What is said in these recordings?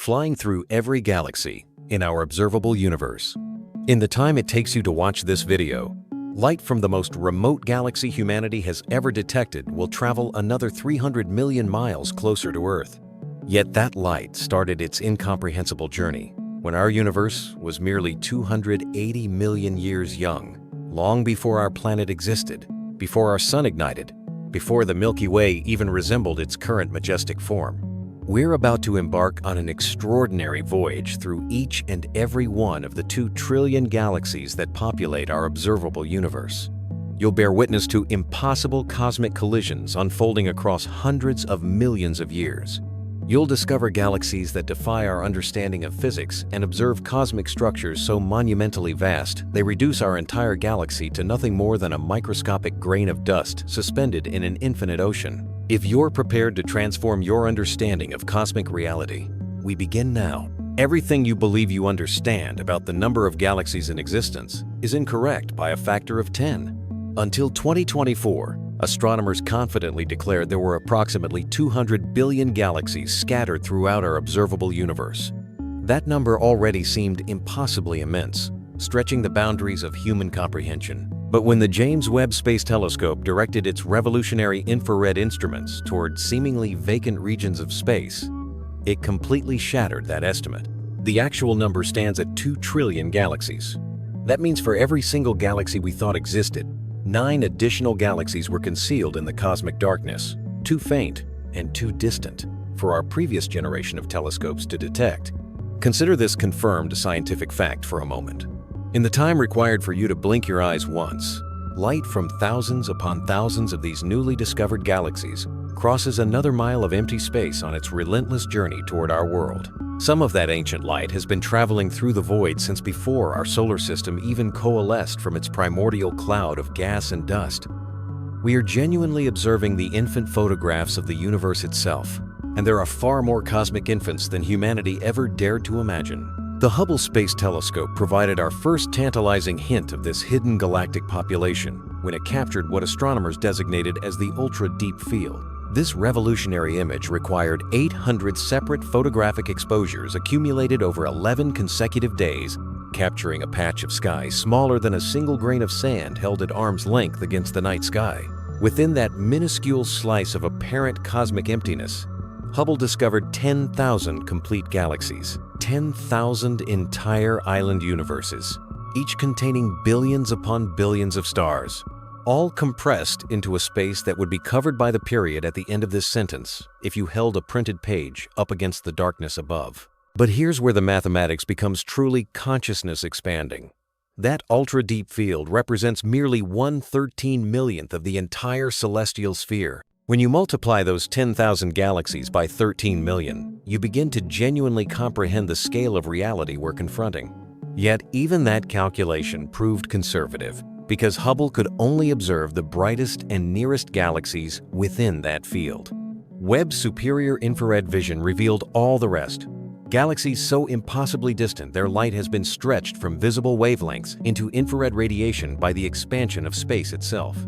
flying through every galaxy in our observable universe. In the time it takes you to watch this video, light from the most remote galaxy humanity has ever detected will travel another 300 million miles closer to Earth. Yet that light started its incomprehensible journey when our universe was merely 280 million years young, long before our planet existed, before our sun ignited, before the Milky Way even resembled its current majestic form. We're about to embark on an extraordinary voyage through each and every one of the 2 trillion galaxies that populate our observable universe. You'll bear witness to impossible cosmic collisions unfolding across hundreds of millions of years. You'll discover galaxies that defy our understanding of physics and observe cosmic structures so monumentally vast they reduce our entire galaxy to nothing more than a microscopic grain of dust suspended in an infinite ocean. If you're prepared to transform your understanding of cosmic reality, we begin now. Everything you believe you understand about the number of galaxies in existence is incorrect by a factor of 10. Until 2024, astronomers confidently declared there were approximately 200 billion galaxies scattered throughout our observable universe. That number already seemed impossibly immense, stretching the boundaries of human comprehension. But when the James Webb Space Telescope directed its revolutionary infrared instruments toward seemingly vacant regions of space, it completely shattered that estimate. The actual number stands at 2 trillion galaxies. That means for every single galaxy we thought existed, 9 additional galaxies were concealed in the cosmic darkness, too faint and too distant for our previous generation of telescopes to detect. Consider this confirmed scientific fact for a moment. In the time required for you to blink your eyes once, light from thousands upon thousands of these newly discovered galaxies crosses another mile of empty space on its relentless journey toward our world. Some of that ancient light has been traveling through the void since before our solar system even coalesced from its primordial cloud of gas and dust. We are genuinely observing the infant photographs of the universe itself, and there are far more cosmic infants than humanity ever dared to imagine. The Hubble Space Telescope provided our first tantalizing hint of this hidden galactic population when it captured what astronomers designated as the ultra-deep field. This revolutionary image required 800 separate photographic exposures accumulated over 11 consecutive days, capturing a patch of sky smaller than a single grain of sand held at arm's length against the night sky. Within that minuscule slice of apparent cosmic emptiness, Hubble discovered 10,000 complete galaxies, 10,000 entire island universes, each containing billions upon billions of stars, all compressed into a space that would be covered by the period at the end of this sentence if you held a printed page up against the darkness above. But here's where the mathematics becomes truly consciousness expanding. That ultra-deep field represents merely 1/13 millionth of the entire celestial sphere. When you multiply those 10,000 galaxies by 13 million, you begin to genuinely comprehend the scale of reality we're confronting. Yet even that calculation proved conservative, because Hubble could only observe the brightest and nearest galaxies within that field. Webb's superior infrared vision revealed all the rest. Galaxies so impossibly distant their light has been stretched from visible wavelengths into infrared radiation by the expansion of space itself.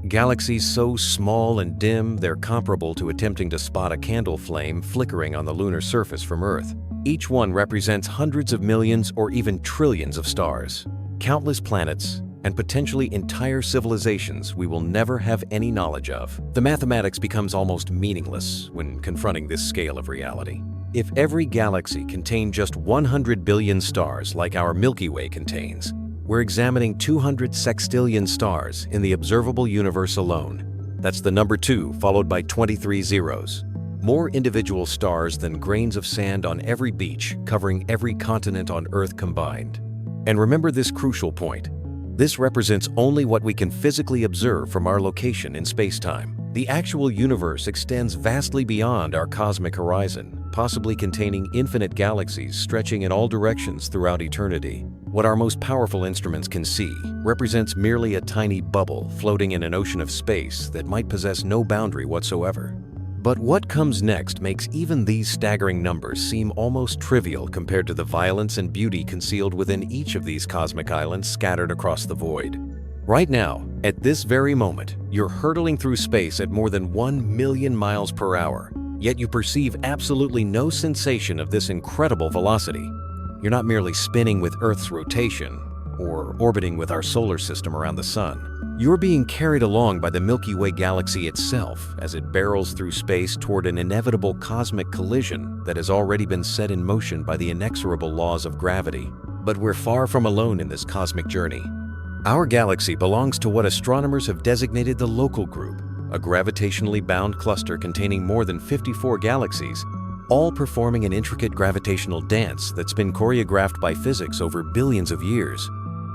Galaxies so small and dim they're comparable to attempting to spot a candle flame flickering on the lunar surface from Earth. Each one represents hundreds of millions or even trillions of stars, countless planets, and potentially entire civilizations we will never have any knowledge of. The mathematics becomes almost meaningless when confronting this scale of reality. If every galaxy contained just 100 billion stars like our Milky Way contains, we're examining 200 sextillion stars in the observable universe alone. That's the number 2 followed by 23 zeros. More individual stars than grains of sand on every beach, covering every continent on Earth combined. And remember this crucial point. This represents only what we can physically observe from our location in space-time. The actual universe extends vastly beyond our cosmic horizon, possibly containing infinite galaxies stretching in all directions throughout eternity. What our most powerful instruments can see represents merely a tiny bubble floating in an ocean of space that might possess no boundary whatsoever. But what comes next makes even these staggering numbers seem almost trivial compared to the violence and beauty concealed within each of these cosmic islands scattered across the void. Right now, at this very moment, you're hurtling through space at more than 1 million miles per hour, yet you perceive absolutely no sensation of this incredible velocity. You're not merely spinning with Earth's rotation or orbiting with our solar system around the Sun. You're being carried along by the Milky Way galaxy itself as it barrels through space toward an inevitable cosmic collision that has already been set in motion by the inexorable laws of gravity. But we're far from alone in this cosmic journey. Our galaxy belongs to what astronomers have designated the Local Group, a gravitationally bound cluster containing more than 54 galaxies, all performing an intricate gravitational dance that's been choreographed by physics over billions of years.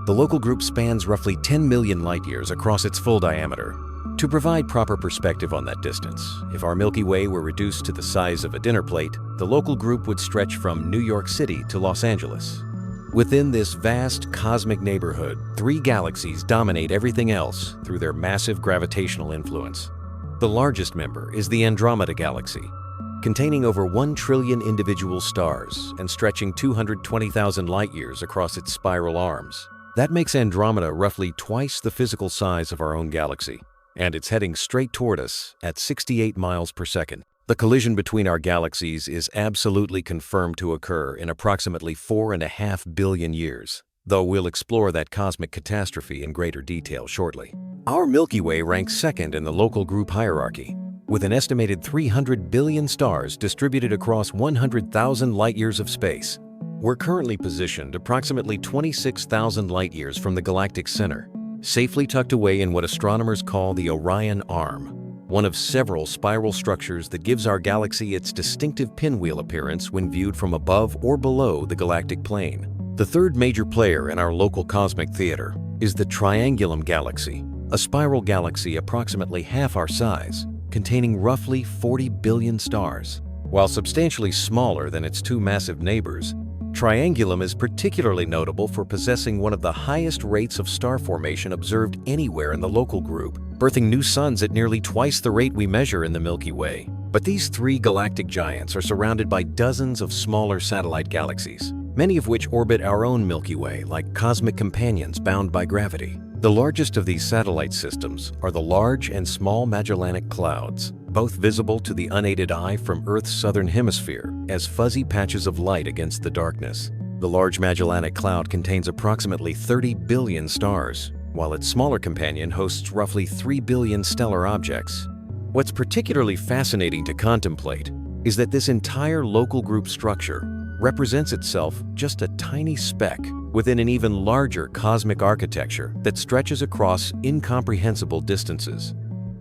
The Local Group spans roughly 10 million light-years across its full diameter. To provide proper perspective on that distance, if our Milky Way were reduced to the size of a dinner plate, the Local Group would stretch from New York City to Los Angeles. Within this vast cosmic neighborhood, 3 galaxies dominate everything else through their massive gravitational influence. The largest member is the Andromeda Galaxy, containing over 1 trillion individual stars and stretching 220,000 light-years across its spiral arms. That makes Andromeda roughly twice the physical size of our own galaxy, and it's heading straight toward us at 68 miles per second. The collision between our galaxies is absolutely confirmed to occur in approximately 4.5 billion years, though we'll explore that cosmic catastrophe in greater detail shortly. Our Milky Way ranks second in the Local Group hierarchy, with an estimated 300 billion stars distributed across 100,000 light-years of space. We're currently positioned approximately 26,000 light-years from the galactic center, safely tucked away in what astronomers call the Orion Arm, one of several spiral structures that gives our galaxy its distinctive pinwheel appearance when viewed from above or below the galactic plane. The third major player in our local cosmic theater is the Triangulum Galaxy, a spiral galaxy approximately half our size, containing roughly 40 billion stars. While substantially smaller than its 2 massive neighbors, Triangulum is particularly notable for possessing one of the highest rates of star formation observed anywhere in the Local Group, birthing new suns at nearly twice the rate we measure in the Milky Way. But these 3 galactic giants are surrounded by dozens of smaller satellite galaxies, many of which orbit our own Milky Way like cosmic companions bound by gravity. The largest of these satellite systems are the Large and Small Magellanic Clouds, both visible to the unaided eye from Earth's southern hemisphere as fuzzy patches of light against the darkness. The Large Magellanic Cloud contains approximately 30 billion stars, while its smaller companion hosts roughly 3 billion stellar objects. What's particularly fascinating to contemplate is that this entire Local Group structure represents itself just a tiny speck within an even larger cosmic architecture that stretches across incomprehensible distances.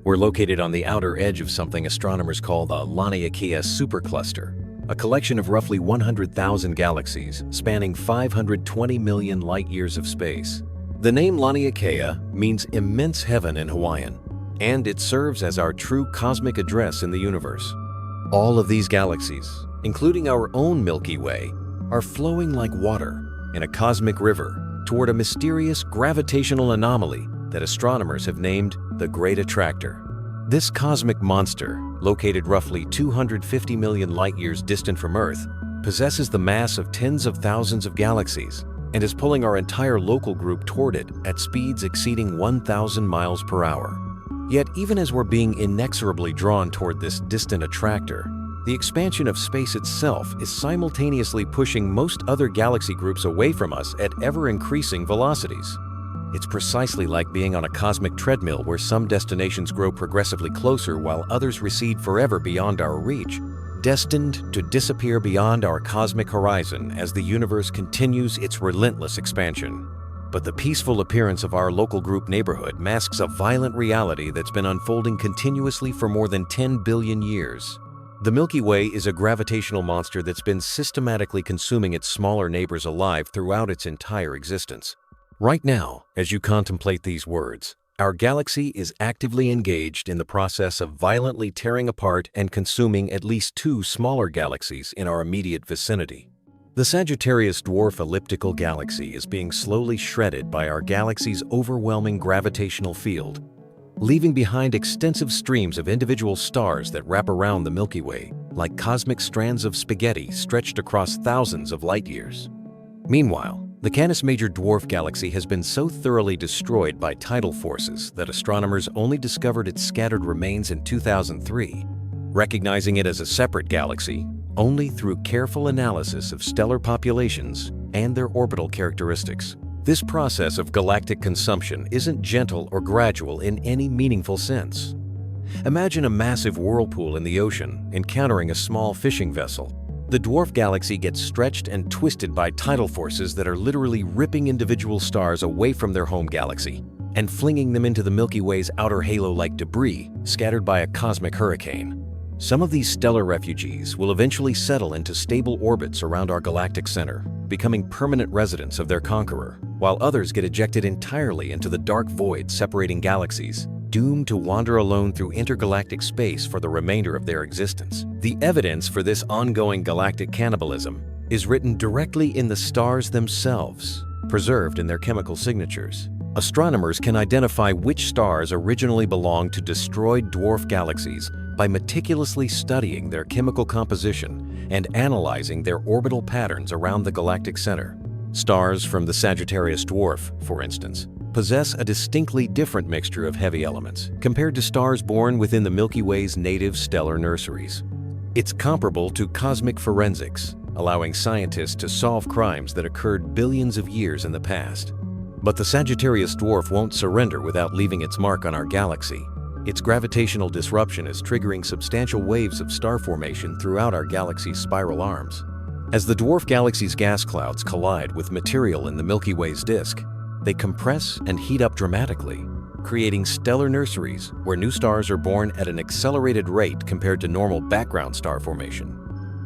We're located on the outer edge of something astronomers call the Laniakea supercluster, a collection of roughly 100,000 galaxies spanning 520 million light-years of space. The name Laniakea means immense heaven in Hawaiian, and it serves as our true cosmic address in the universe. All of these galaxies, including our own Milky Way, are flowing like water in a cosmic river toward a mysterious gravitational anomaly that astronomers have named the Great Attractor. This cosmic monster, located roughly 250 million light-years distant from Earth, possesses the mass of tens of thousands of galaxies and is pulling our entire Local Group toward it at speeds exceeding 1,000 miles per hour. Yet even as we're being inexorably drawn toward this distant attractor, the expansion of space itself is simultaneously pushing most other galaxy groups away from us at ever-increasing velocities. It's precisely like being on a cosmic treadmill where some destinations grow progressively closer while others recede forever beyond our reach, destined to disappear beyond our cosmic horizon as the universe continues its relentless expansion. But the peaceful appearance of our Local Group neighborhood masks a violent reality that's been unfolding continuously for more than 10 billion years. The Milky Way is a gravitational monster that's been systematically consuming its smaller neighbors alive throughout its entire existence. Right now, as you contemplate these words, our galaxy is actively engaged in the process of violently tearing apart and consuming at least 2 smaller galaxies in our immediate vicinity. The Sagittarius Dwarf Elliptical Galaxy is being slowly shredded by our galaxy's overwhelming gravitational field, leaving behind extensive streams of individual stars that wrap around the Milky Way like cosmic strands of spaghetti stretched across thousands of light-years. Meanwhile, the Canis Major Dwarf Galaxy has been so thoroughly destroyed by tidal forces that astronomers only discovered its scattered remains in 2003. recognizing it as a separate galaxy only through careful analysis of stellar populations and their orbital characteristics. This process of galactic consumption isn't gentle or gradual in any meaningful sense. Imagine a massive whirlpool in the ocean encountering a small fishing vessel. The dwarf galaxy gets stretched and twisted by tidal forces that are literally ripping individual stars away from their home galaxy and flinging them into the Milky Way's outer halo-like debris scattered by a cosmic hurricane. Some of these stellar refugees will eventually settle into stable orbits around our galactic center, becoming permanent residents of their conqueror, while others get ejected entirely into the dark void separating galaxies, doomed to wander alone through intergalactic space for the remainder of their existence. The evidence for this ongoing galactic cannibalism is written directly in the stars themselves, preserved in their chemical signatures. Astronomers can identify which stars originally belonged to destroyed dwarf galaxies by meticulously studying their chemical composition and analyzing their orbital patterns around the galactic center. Stars from the Sagittarius dwarf, for instance, possess a distinctly different mixture of heavy elements compared to stars born within the Milky Way's native stellar nurseries. It's comparable to cosmic forensics, allowing scientists to solve crimes that occurred billions of years in the past. But the Sagittarius dwarf won't surrender without leaving its mark on our galaxy. Its gravitational disruption is triggering substantial waves of star formation throughout our galaxy's spiral arms. As the dwarf galaxy's gas clouds collide with material in the Milky Way's disk, they compress and heat up dramatically, creating stellar nurseries where new stars are born at an accelerated rate compared to normal background star formation.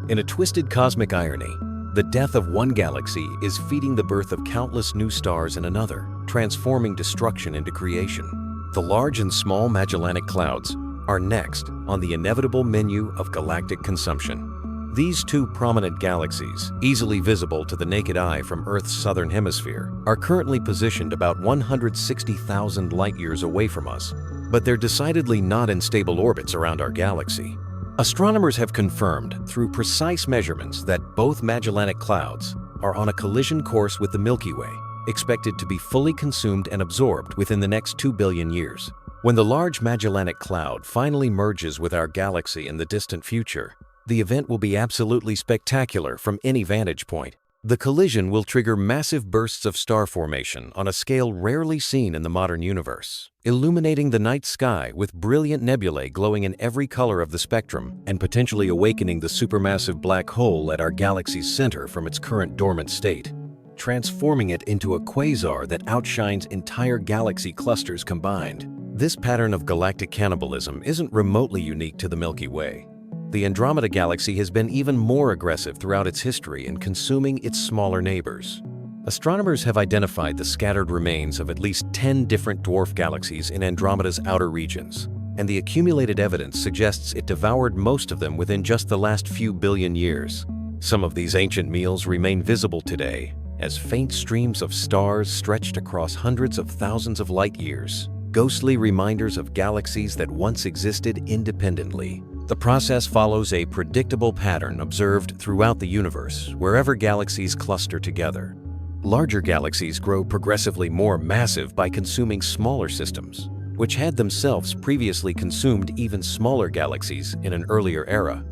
In a twisted cosmic irony, the death of one galaxy is feeding the birth of countless new stars in another, transforming destruction into creation. The Large and Small Magellanic Clouds are next on the inevitable menu of galactic consumption. These two prominent galaxies, easily visible to the naked eye from Earth's southern hemisphere, are currently positioned about 160,000 light-years away from us, but they're decidedly not in stable orbits around our galaxy. Astronomers have confirmed through precise measurements that both Magellanic Clouds are on a collision course with the Milky Way, expected to be fully consumed and absorbed within the next 2 billion years. When the Large Magellanic Cloud finally merges with our galaxy in the distant future, the event will be absolutely spectacular from any vantage point. The collision will trigger massive bursts of star formation on a scale rarely seen in the modern universe, illuminating the night sky with brilliant nebulae glowing in every color of the spectrum and potentially awakening the supermassive black hole at our galaxy's center from its current dormant state, transforming it into a quasar that outshines entire galaxy clusters combined. This pattern of galactic cannibalism isn't remotely unique to the Milky Way. The Andromeda Galaxy has been even more aggressive throughout its history in consuming its smaller neighbors. Astronomers have identified the scattered remains of at least 10 different dwarf galaxies in Andromeda's outer regions, and the accumulated evidence suggests it devoured most of them within just the last few billion years. Some of these ancient meals remain visible today as faint streams of stars stretched across hundreds of thousands of light years, ghostly reminders of galaxies that once existed independently. The process follows a predictable pattern observed throughout the universe wherever galaxies cluster together. Larger galaxies grow progressively more massive by consuming smaller systems, which had themselves previously consumed even smaller galaxies in an earlier era.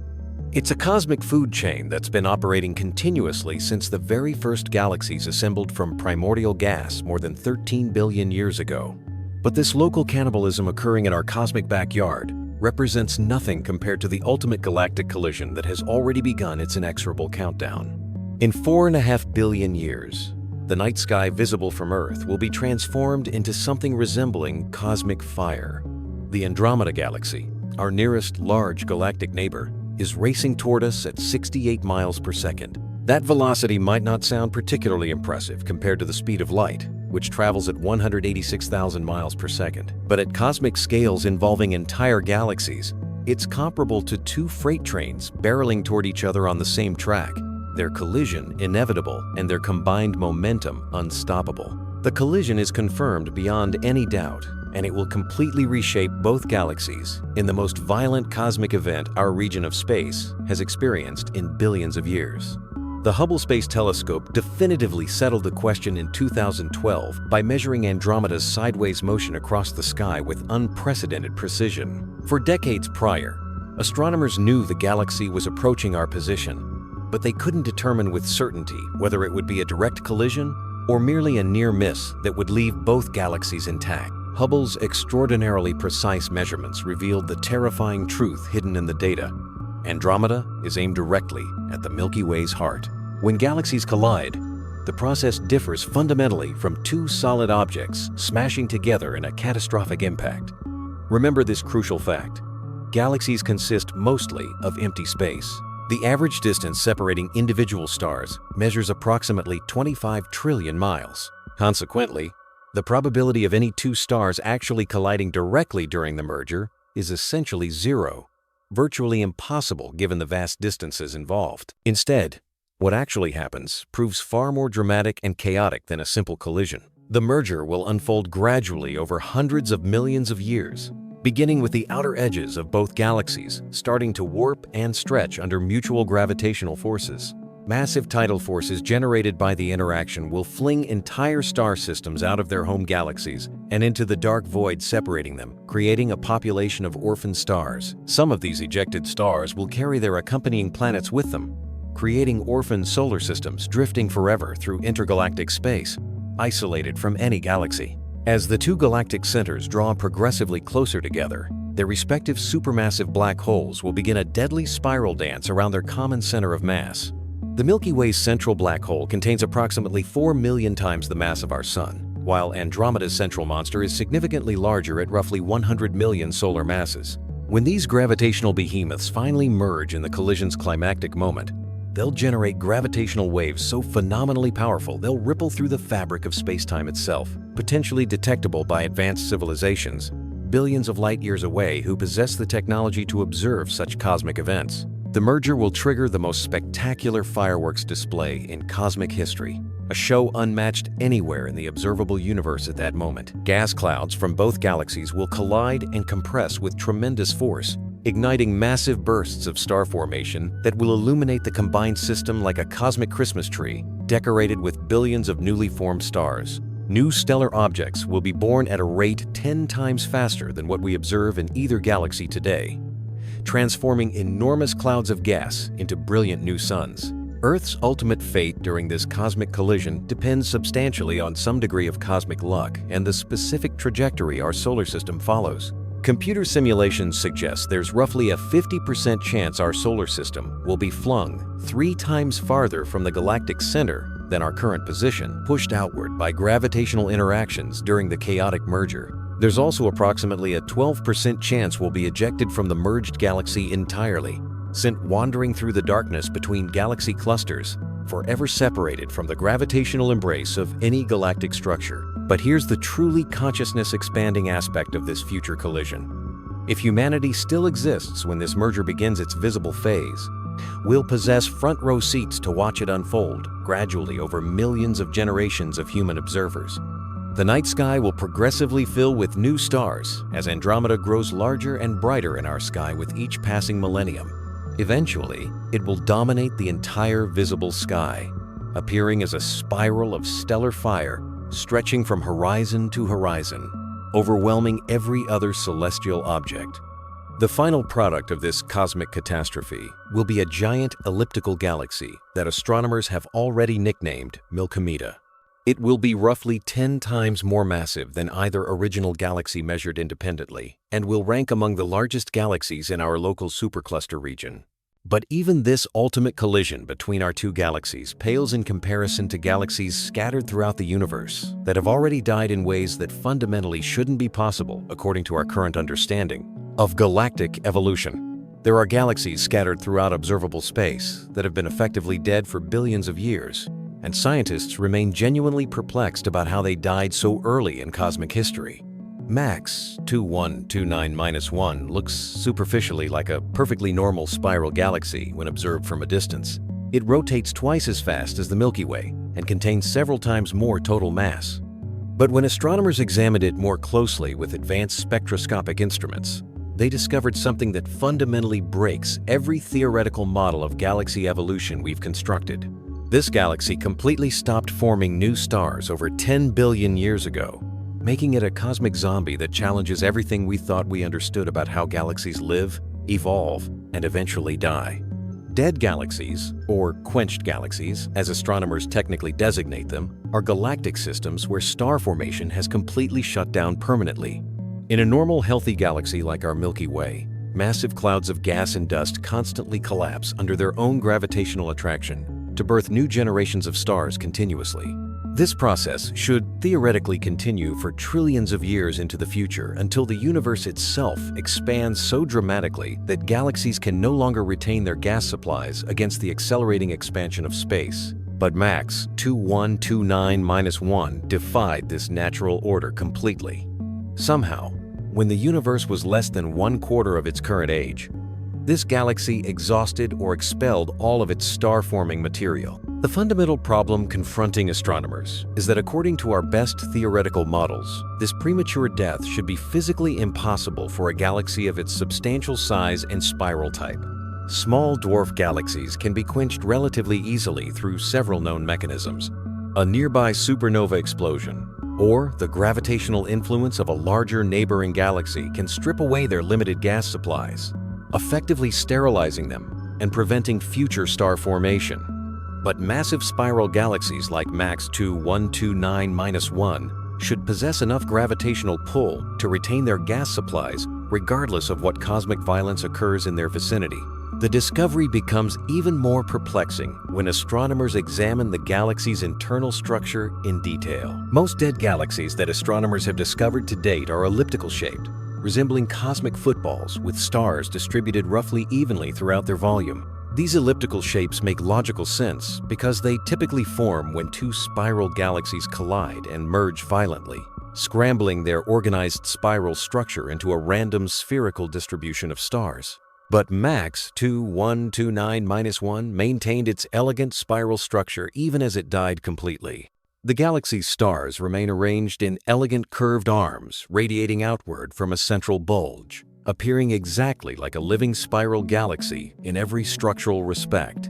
It's a cosmic food chain that's been operating continuously since the very first galaxies assembled from primordial gas more than 13 billion years ago. But this local cannibalism occurring in our cosmic backyard represents nothing compared to the ultimate galactic collision that has already begun its inexorable countdown. In 4.5 billion years, the night sky visible from Earth will be transformed into something resembling cosmic fire. The Andromeda Galaxy, our nearest large galactic neighbor, is racing toward us at 68 miles per second. That velocity might not sound particularly impressive compared to the speed of light, which travels at 186,000 miles per second. But at cosmic scales involving entire galaxies, it's comparable to two freight trains barreling toward each other on the same track, their collision inevitable and their combined momentum unstoppable. The collision is confirmed beyond any doubt, and it will completely reshape both galaxies in the most violent cosmic event our region of space has experienced in billions of years. The Hubble Space Telescope definitively settled the question in 2012 by measuring Andromeda's sideways motion across the sky with unprecedented precision. For decades prior, Astronomers knew the galaxy was approaching our position, but they couldn't determine with certainty whether it would be a direct collision or merely a near miss that would leave both galaxies intact. Hubble's extraordinarily precise measurements revealed the terrifying truth hidden in the data. Andromeda is aimed directly at the Milky Way's heart. When galaxies collide, the process differs fundamentally from two solid objects smashing together in a catastrophic impact. Remember this crucial fact: galaxies consist mostly of empty space. The average distance separating individual stars measures approximately 25 trillion miles. Consequently, the probability of any two stars actually colliding directly during the merger is essentially zero, virtually impossible given the vast distances involved. Instead, what actually happens proves far more dramatic and chaotic than a simple collision. The merger will unfold gradually over hundreds of millions of years, beginning with the outer edges of both galaxies starting to warp and stretch under mutual gravitational forces. Massive tidal forces generated by the interaction will fling entire star systems out of their home galaxies and into the dark void separating them, creating a population of orphan stars. Some of these ejected stars will carry their accompanying planets with them, creating orphan solar systems drifting forever through intergalactic space, isolated from any galaxy. As the two galactic centers draw progressively closer together, their respective supermassive black holes will begin a deadly spiral dance around their common center of mass. The Milky Way's central black hole contains approximately 4 million times the mass of our Sun, while Andromeda's central monster is significantly larger at roughly 100 million solar masses. When these gravitational behemoths finally merge in the collision's climactic moment, they'll generate gravitational waves so phenomenally powerful they'll ripple through the fabric of space-time itself, potentially detectable by advanced civilizations billions of light years away who possess the technology to observe such cosmic events. The merger will trigger the most spectacular fireworks display in cosmic history, a show unmatched anywhere in the observable universe at that moment. Gas clouds from both galaxies will collide and compress with tremendous force, igniting massive bursts of star formation that will illuminate the combined system like a cosmic Christmas tree, decorated with billions of newly formed stars. New stellar objects will be born at a rate 10 times faster than what we observe in either galaxy today, transforming enormous clouds of gas into brilliant new suns. Earth's ultimate fate during this cosmic collision depends substantially on some degree of cosmic luck and the specific trajectory our solar system follows. Computer simulations suggest there's roughly a 50% chance our solar system will be flung 3 times farther from the galactic center than our current position, pushed outward by gravitational interactions during the chaotic merger. There's also approximately a 12% chance we'll be ejected from the merged galaxy entirely, sent wandering through the darkness between galaxy clusters, forever separated from the gravitational embrace of any galactic structure. But here's the truly consciousness-expanding aspect of this future collision. If humanity still exists when this merger begins its visible phase, we'll possess front-row seats to watch it unfold gradually over millions of generations of human observers. The night sky will progressively fill with new stars as Andromeda grows larger and brighter in our sky with each passing millennium. Eventually, it will dominate the entire visible sky, appearing as a spiral of stellar fire stretching from horizon to horizon, overwhelming every other celestial object. The final product of this cosmic catastrophe will be a giant elliptical galaxy that astronomers have already nicknamed Milky Way. It will be roughly 10 times more massive than either original galaxy measured independently and will rank among the largest galaxies in our local supercluster region. But even this ultimate collision between our two galaxies pales in comparison to galaxies scattered throughout the universe that have already died in ways that fundamentally shouldn't be possible according to our current understanding of galactic evolution. There are galaxies scattered throughout observable space that have been effectively dead for billions of years, and scientists remain genuinely perplexed about how they died so early in cosmic history. Max 2129-1 looks superficially like a perfectly normal spiral galaxy when observed from a distance. It rotates twice as fast as the Milky Way and contains several times more total mass. But when astronomers examined it more closely with advanced spectroscopic instruments, they discovered something that fundamentally breaks every theoretical model of galaxy evolution we've constructed. This galaxy completely stopped forming new stars over 10 billion years ago, making it a cosmic zombie that challenges everything we thought we understood about how galaxies live evolve, and eventually die. Dead galaxies, or quenched galaxies, as astronomers technically designate them, are galactic systems where star formation has completely shut down permanently. In a normal, healthy galaxy like our Milky Way, massive clouds of gas and dust constantly collapse under their own gravitational attraction to birth new generations of stars continuously. This process should theoretically continue for trillions of years into the future until the universe itself expands so dramatically that galaxies can no longer retain their gas supplies against the accelerating expansion of space. But Max 2129-1 defied this natural order completely. Somehow, when the universe was less than 1/4 of its current age, this galaxy exhausted or expelled all of its star-forming material. The fundamental problem confronting astronomers is that according to our best theoretical models, this premature death should be physically impossible for a galaxy of its substantial size and spiral type. Small dwarf galaxies can be quenched relatively easily through several known mechanisms: a nearby supernova explosion, or the gravitational influence of a larger neighboring galaxy can strip away their limited gas supplies, effectively sterilizing them and preventing future star formation. But massive spiral galaxies like Max 2129-1 should possess enough gravitational pull to retain their gas supplies regardless of what cosmic violence occurs in their vicinity. The discovery becomes even more perplexing when astronomers examine the galaxy's internal structure in detail. Most dead galaxies that astronomers have discovered to date are elliptical-shaped, resembling cosmic footballs with stars distributed roughly evenly throughout their volume. These elliptical shapes make logical sense because they typically form when two spiral galaxies collide and merge violently, scrambling their organized spiral structure into a random spherical distribution of stars. But Max 2129-1 maintained its elegant spiral structure even as it died completely. The galaxy's stars remain arranged in elegant curved arms radiating outward from a central bulge, appearing exactly like a living spiral galaxy in every structural respect.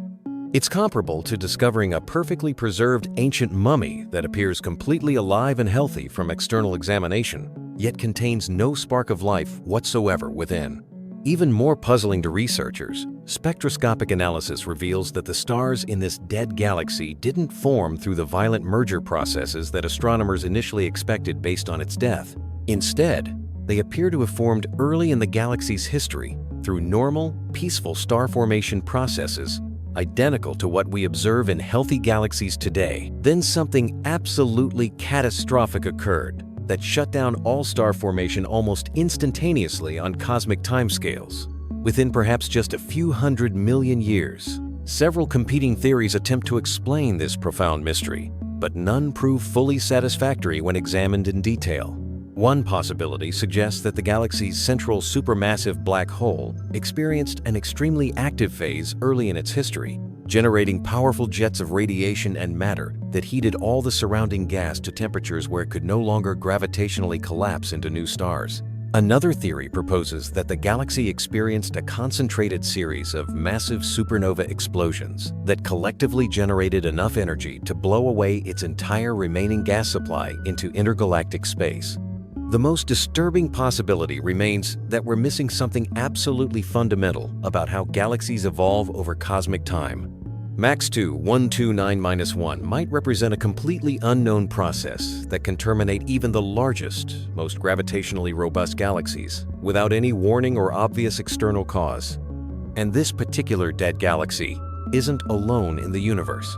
It's comparable to discovering a perfectly preserved ancient mummy that appears completely alive and healthy from external examination, yet contains no spark of life whatsoever within. Even more puzzling to researchers, spectroscopic analysis reveals that the stars in this dead galaxy didn't form through the violent merger processes that astronomers initially expected based on its death. Instead, they appear to have formed early in the galaxy's history through normal, peaceful star formation processes identical to what we observe in healthy galaxies today. Then something absolutely catastrophic occurred that shut down all star formation almost instantaneously on cosmic timescales. Within perhaps just a few 100 million years, several competing theories attempt to explain this profound mystery, but none prove fully satisfactory when examined in detail. One possibility suggests that the galaxy's central supermassive black hole experienced an extremely active phase early in its history, generating powerful jets of radiation and matter that heated all the surrounding gas to temperatures where it could no longer gravitationally collapse into new stars. Another theory proposes that the galaxy experienced a concentrated series of massive supernova explosions that collectively generated enough energy to blow away its entire remaining gas supply into intergalactic space. The most disturbing possibility remains that we're missing something absolutely fundamental about how galaxies evolve over cosmic time. Max 2129-1 might represent a completely unknown process that can terminate even the largest, most gravitationally robust galaxies without any warning or obvious external cause. And this particular dead galaxy isn't alone in the universe.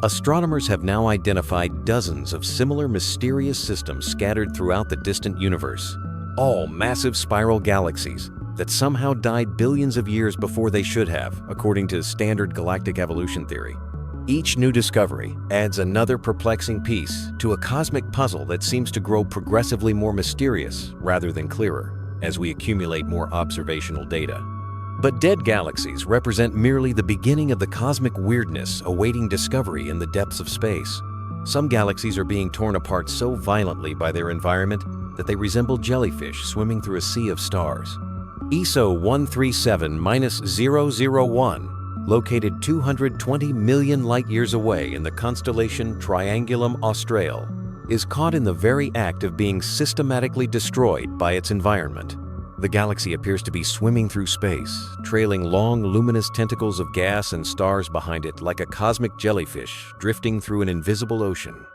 Astronomers have now identified dozens of similar mysterious systems scattered throughout the distant universe, all massive spiral galaxies that somehow died billions of years before they should have, according to standard galactic evolution theory. Each new discovery adds another perplexing piece to a cosmic puzzle that seems to grow progressively more mysterious rather than clearer as we accumulate more observational data. But dead galaxies represent merely the beginning of the cosmic weirdness awaiting discovery in the depths of space. Some galaxies are being torn apart so violently by their environment that they resemble jellyfish swimming through a sea of stars. ESO 137-001, located 220 million light-years away in the constellation Triangulum Australe, is caught in the very act of being systematically destroyed by its environment. The galaxy appears to be swimming through space, trailing long, luminous tentacles of gas and stars behind it like a cosmic jellyfish drifting through an invisible ocean.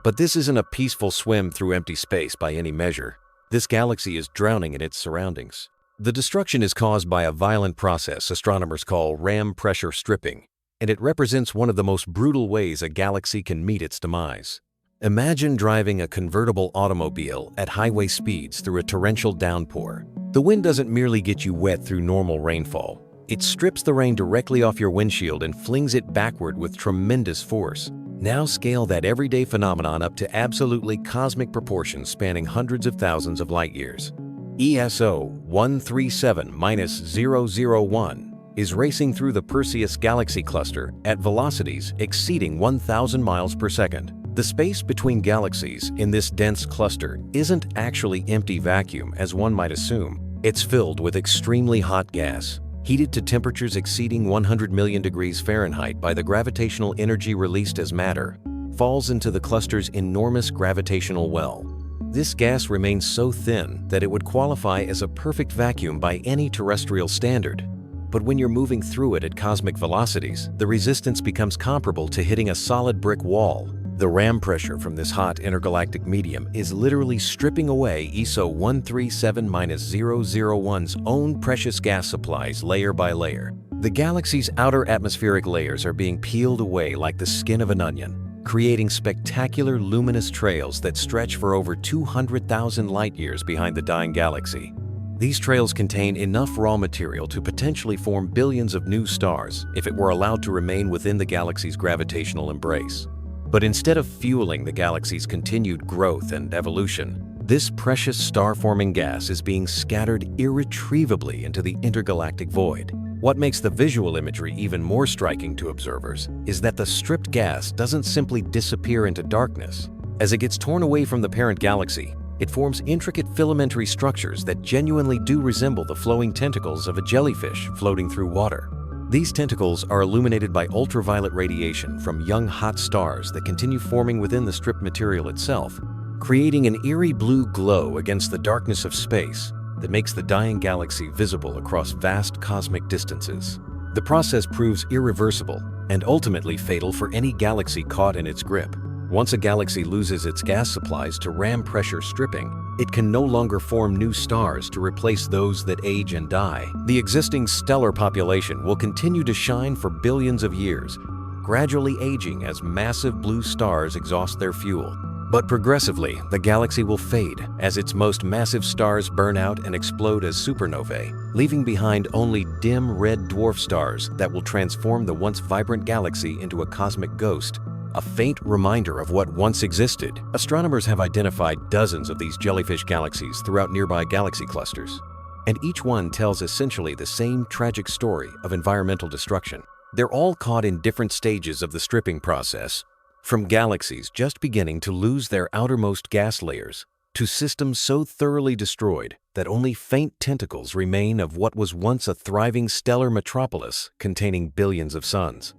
But this isn't a peaceful swim through empty space by any measure. This galaxy is drowning in its surroundings. The destruction is caused by a violent process astronomers call ram pressure stripping, and it represents one of the most brutal ways a galaxy can meet its demise. Imagine driving a convertible automobile at highway speeds through a torrential downpour. The wind doesn't merely get you wet through normal rainfall. It strips the rain directly off your windshield and flings it backward with tremendous force. Now scale that everyday phenomenon up to absolutely cosmic proportions spanning hundreds of thousands of light years. ESO 137-001 is racing through the Perseus galaxy cluster at velocities exceeding 1,000 miles per second. The space between galaxies in this dense cluster isn't actually empty vacuum as one might assume. It's filled with extremely hot gas, heated to temperatures exceeding 100 million degrees Fahrenheit by the gravitational energy released as matter, falls into the cluster's enormous gravitational well. This gas remains so thin that it would qualify as a perfect vacuum by any terrestrial standard. But when you're moving through it at cosmic velocities, the resistance becomes comparable to hitting a solid brick wall. The ram pressure from this hot intergalactic medium is literally stripping away ESO 137-001's own precious gas supplies layer by layer. The galaxy's outer atmospheric layers are being peeled away like the skin of an onion, creating spectacular luminous trails that stretch for over 200,000 light-years behind the dying galaxy. These trails contain enough raw material to potentially form billions of new stars if it were allowed to remain within the galaxy's gravitational embrace. But instead of fueling the galaxy's continued growth and evolution, this precious star-forming gas is being scattered irretrievably into the intergalactic void. What makes the visual imagery even more striking to observers is that the stripped gas doesn't simply disappear into darkness. As it gets torn away from the parent galaxy, it forms intricate filamentary structures that genuinely do resemble the flowing tentacles of a jellyfish floating through water. These tentacles are illuminated by ultraviolet radiation from young hot stars that continue forming within the stripped material itself, creating an eerie blue glow against the darkness of space that makes the dying galaxy visible across vast cosmic distances. The process proves irreversible and ultimately fatal for any galaxy caught in its grip. Once a galaxy loses its gas supplies to ram pressure stripping, it can no longer form new stars to replace those that age and die. The existing stellar population will continue to shine for billions of years, gradually aging as massive blue stars exhaust their fuel. But progressively, the galaxy will fade as its most massive stars burn out and explode as supernovae, leaving behind only dim red dwarf stars that will transform the once vibrant galaxy into a cosmic ghost, a faint reminder of what once existed. Astronomers have identified dozens of these jellyfish galaxies throughout nearby galaxy clusters, and each one tells essentially the same tragic story of environmental destruction. They're all caught in different stages of the stripping process, from galaxies just beginning to lose their outermost gas layers, to systems so thoroughly destroyed that only faint tentacles remain of what was once a thriving stellar metropolis containing billions of suns.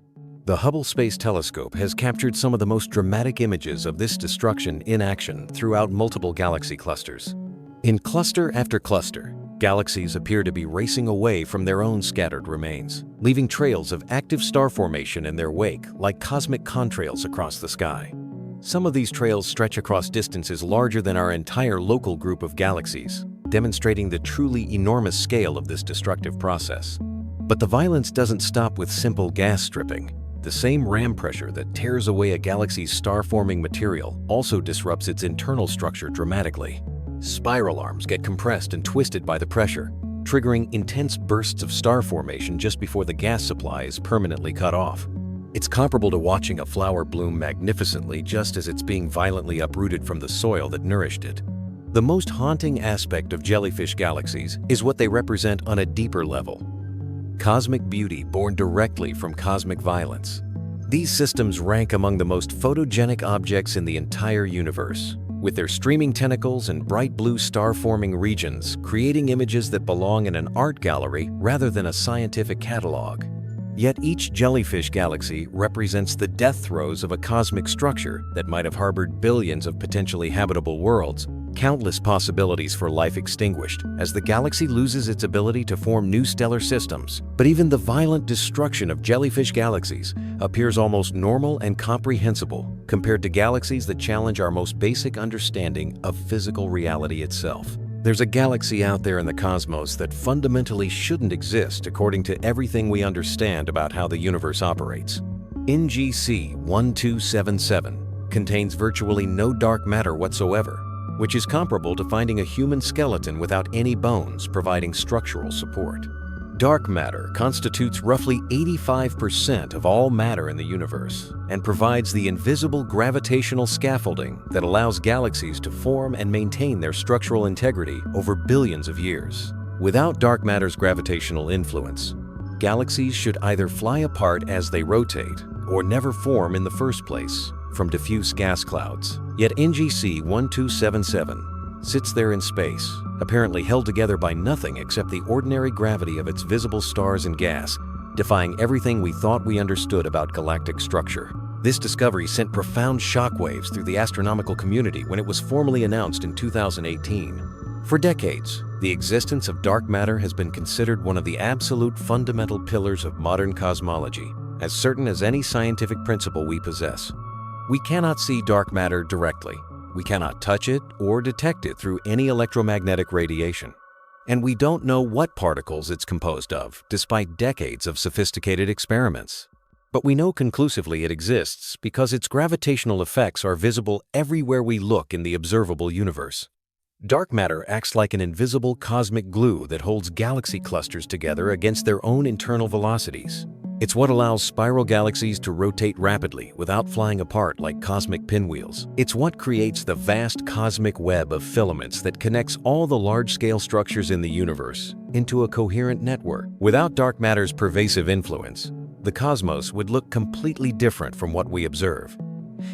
The Hubble Space Telescope has captured some of the most dramatic images of this destruction in action throughout multiple galaxy clusters. In cluster after cluster, galaxies appear to be racing away from their own scattered remains, leaving trails of active star formation in their wake like cosmic contrails across the sky. Some of these trails stretch across distances larger than our entire local group of galaxies, demonstrating the truly enormous scale of this destructive process. But the violence doesn't stop with simple gas stripping. The same ram pressure that tears away a galaxy's star-forming material also disrupts its internal structure dramatically. Spiral arms get compressed and twisted by the pressure, triggering intense bursts of star formation just before the gas supply is permanently cut off. It's comparable to watching a flower bloom magnificently just as it's being violently uprooted from the soil that nourished it. The most haunting aspect of jellyfish galaxies is what they represent on a deeper level. Cosmic beauty born directly from cosmic violence. These systems rank among the most photogenic objects in the entire universe, with their streaming tentacles and bright blue star-forming regions creating images that belong in an art gallery rather than a scientific catalog. Yet each jellyfish galaxy represents the death throes of a cosmic structure that might have harbored billions of potentially habitable worlds, Countless possibilities for life extinguished as the galaxy loses its ability to form new stellar systems. But even the violent destruction of jellyfish galaxies appears almost normal and comprehensible compared to galaxies that challenge our most basic understanding of physical reality itself. There's a galaxy out there in the cosmos that fundamentally shouldn't exist according to everything we understand about how the universe operates. NGC 1277 contains virtually no dark matter whatsoever, which is comparable to finding a human skeleton without any bones providing structural support. Dark matter constitutes roughly 85% of all matter in the universe and provides the invisible gravitational scaffolding that allows galaxies to form and maintain their structural integrity over billions of years. Without dark matter's gravitational influence, galaxies should either fly apart as they rotate or never form in the first place from diffuse gas clouds. Yet NGC 1277 sits there in space, apparently held together by nothing except the ordinary gravity of its visible stars and gas, defying everything we thought we understood about galactic structure. This discovery sent profound shockwaves through the astronomical community when it was formally announced in 2018. For decades, the existence of dark matter has been considered one of the absolute fundamental pillars of modern cosmology, as certain as any scientific principle we possess. We cannot see dark matter directly. We cannot touch it or detect it through any electromagnetic radiation. And we don't know what particles it's composed of, despite decades of sophisticated experiments. But we know conclusively it exists because its gravitational effects are visible everywhere we look in the observable universe. Dark matter acts like an invisible cosmic glue that holds galaxy clusters together against their own internal velocities. It's what allows spiral galaxies to rotate rapidly without flying apart like cosmic pinwheels. It's what creates the vast cosmic web of filaments that connects all the large-scale structures in the universe into a coherent network. Without dark matter's pervasive influence, the cosmos would look completely different from what we observe.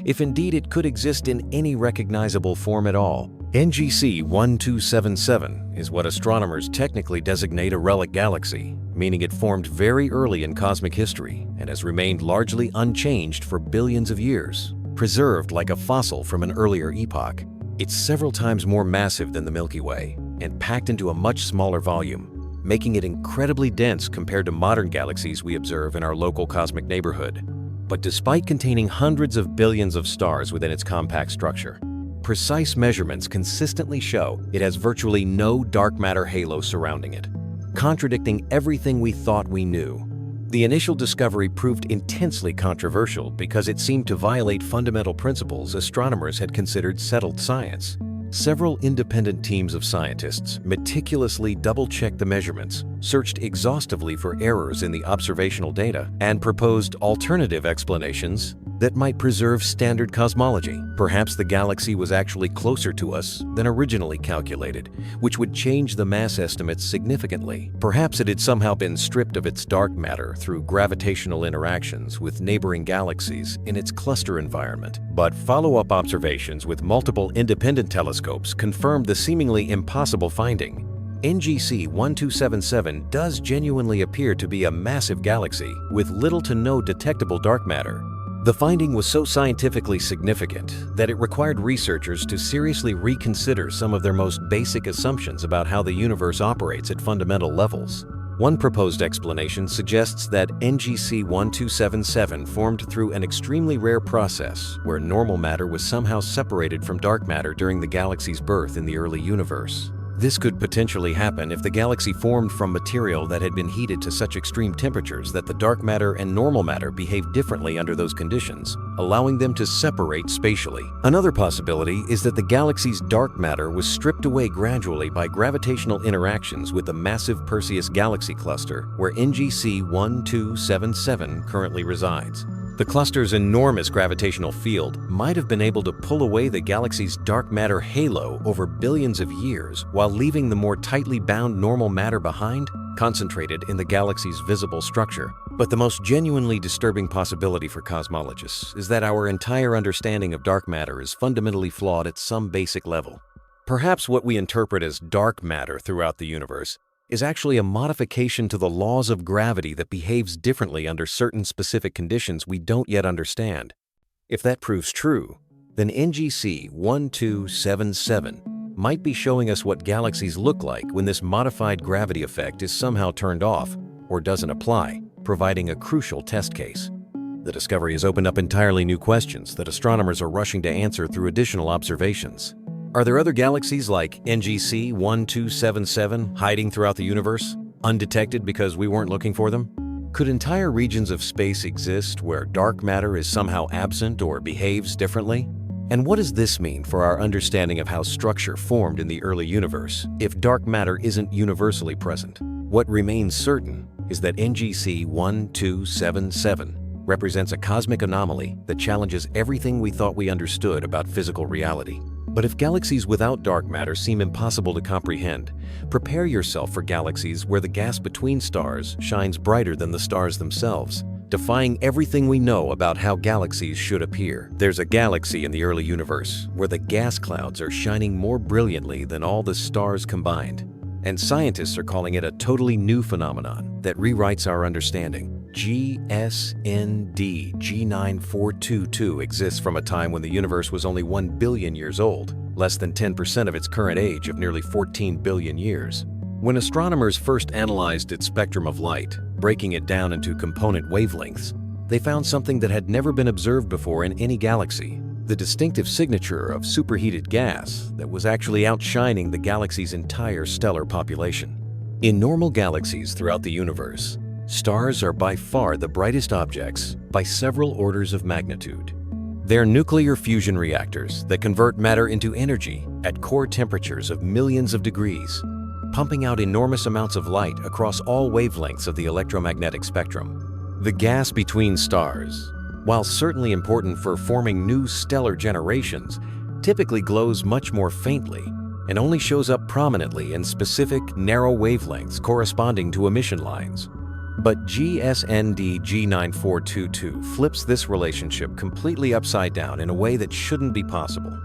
If indeed it could exist in any recognizable form at all, NGC 1277 is what astronomers technically designate a relic galaxy, meaning it formed very early in cosmic history and has remained largely unchanged for billions of years, preserved like a fossil from an earlier epoch. It's several times more massive than the Milky Way and packed into a much smaller volume, making it incredibly dense compared to modern galaxies we observe in our local cosmic neighborhood. But despite containing hundreds of billions of stars within its compact structure, precise measurements consistently show it has virtually no dark matter halo surrounding it, contradicting everything we thought we knew. The initial discovery proved intensely controversial because it seemed to violate fundamental principles astronomers had considered settled science. Several independent teams of scientists meticulously double-checked the measurements, searched exhaustively for errors in the observational data, and proposed alternative explanations that might preserve standard cosmology. Perhaps the galaxy was actually closer to us than originally calculated, which would change the mass estimates significantly. Perhaps it had somehow been stripped of its dark matter through gravitational interactions with neighboring galaxies in its cluster environment. But follow-up observations with multiple independent telescopes confirmed the seemingly impossible finding. NGC 1277 does genuinely appear to be a massive galaxy with little to no detectable dark matter. The finding was so scientifically significant that it required researchers to seriously reconsider some of their most basic assumptions about how the universe operates at fundamental levels. One proposed explanation suggests that NGC 1277 formed through an extremely rare process where normal matter was somehow separated from dark matter during the galaxy's birth in the early universe. This could potentially happen if the galaxy formed from material that had been heated to such extreme temperatures that the dark matter and normal matter behaved differently under those conditions, allowing them to separate spatially. Another possibility is that the galaxy's dark matter was stripped away gradually by gravitational interactions with the massive Perseus galaxy cluster where NGC 1277 currently resides. The cluster's enormous gravitational field might have been able to pull away the galaxy's dark matter halo over billions of years while leaving the more tightly bound normal matter behind, concentrated in the galaxy's visible structure. But the most genuinely disturbing possibility for cosmologists is that our entire understanding of dark matter is fundamentally flawed at some basic level. Perhaps what we interpret as dark matter throughout the universe is actually a modification to the laws of gravity that behaves differently under certain specific conditions we don't yet understand. If that proves true, then NGC 1277 might be showing us what galaxies look like when this modified gravity effect is somehow turned off or doesn't apply, providing a crucial test case. The discovery has opened up entirely new questions that astronomers are rushing to answer through additional observations. Are there other galaxies like NGC 1277 hiding throughout the universe, undetected because we weren't looking for them? Could entire regions of space exist where dark matter is somehow absent or behaves differently? And what does this mean for our understanding of how structure formed in the early universe if dark matter isn't universally present? What remains certain is that NGC 1277 represents a cosmic anomaly that challenges everything we thought we understood about physical reality. But if galaxies without dark matter seem impossible to comprehend, prepare yourself for galaxies where the gas between stars shines brighter than the stars themselves, defying everything we know about how galaxies should appear. There's a galaxy in the early universe where the gas clouds are shining more brilliantly than all the stars combined. And scientists are calling it a totally new phenomenon that rewrites our understanding. GSND G9422 exists from a time when the universe was only 1 billion years old, less than 10% of its current age of nearly 14 billion years. When astronomers first analyzed its spectrum of light, breaking it down into component wavelengths, they found something that had never been observed before in any galaxy: the distinctive signature of superheated gas that was actually outshining the galaxy's entire stellar population. In normal galaxies throughout the universe, stars are by far the brightest objects by several orders of magnitude. They're nuclear fusion reactors that convert matter into energy at core temperatures of millions of degrees, pumping out enormous amounts of light across all wavelengths of the electromagnetic spectrum. The gas between stars, while certainly important for forming new stellar generations, typically glows much more faintly and only shows up prominently in specific, narrow wavelengths corresponding to emission lines. But GSND G9422 flips this relationship completely upside down in a way that shouldn't be possible.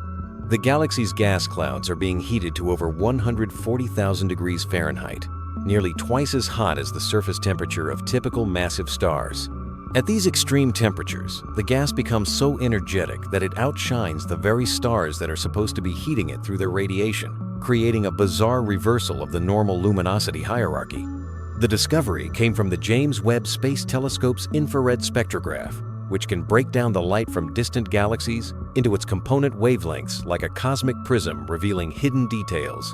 The galaxy's gas clouds are being heated to over 140,000 degrees Fahrenheit, nearly twice as hot as the surface temperature of typical massive stars. At these extreme temperatures, the gas becomes so energetic that it outshines the very stars that are supposed to be heating it through their radiation, creating a bizarre reversal of the normal luminosity hierarchy. The discovery came from the James Webb Space Telescope's infrared spectrograph, which can break down the light from distant galaxies into its component wavelengths like a cosmic prism revealing hidden details.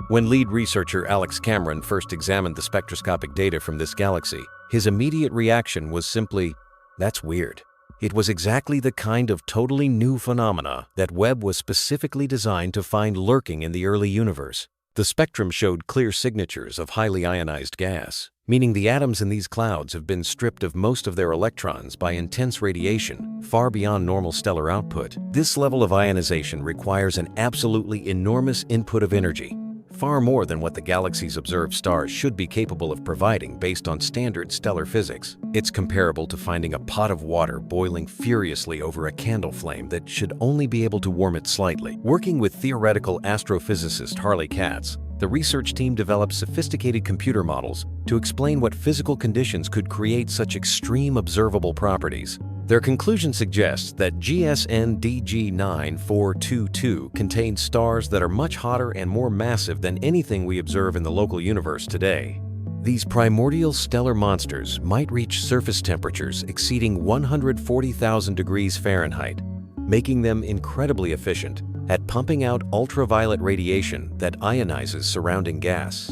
When lead researcher Alex Cameron first examined the spectroscopic data from this galaxy, his immediate reaction was simply, "That's weird." It was exactly the kind of totally new phenomena that Webb was specifically designed to find lurking in the early universe. The spectrum showed clear signatures of highly ionized gas, meaning the atoms in these clouds have been stripped of most of their electrons by intense radiation, far beyond normal stellar output. This level of ionization requires an absolutely enormous input of energy, far more than what the galaxy's observed stars should be capable of providing based on standard stellar physics. It's comparable to finding a pot of water boiling furiously over a candle flame that should only be able to warm it slightly. Working with theoretical astrophysicist Harley Katz, the research team developed sophisticated computer models to explain what physical conditions could create such extreme observable properties. Their conclusion suggests that GSNDG9422 contains stars that are much hotter and more massive than anything we observe in the local universe today. These primordial stellar monsters might reach surface temperatures exceeding 140,000 degrees Fahrenheit, making them incredibly efficient at pumping out ultraviolet radiation that ionizes surrounding gas.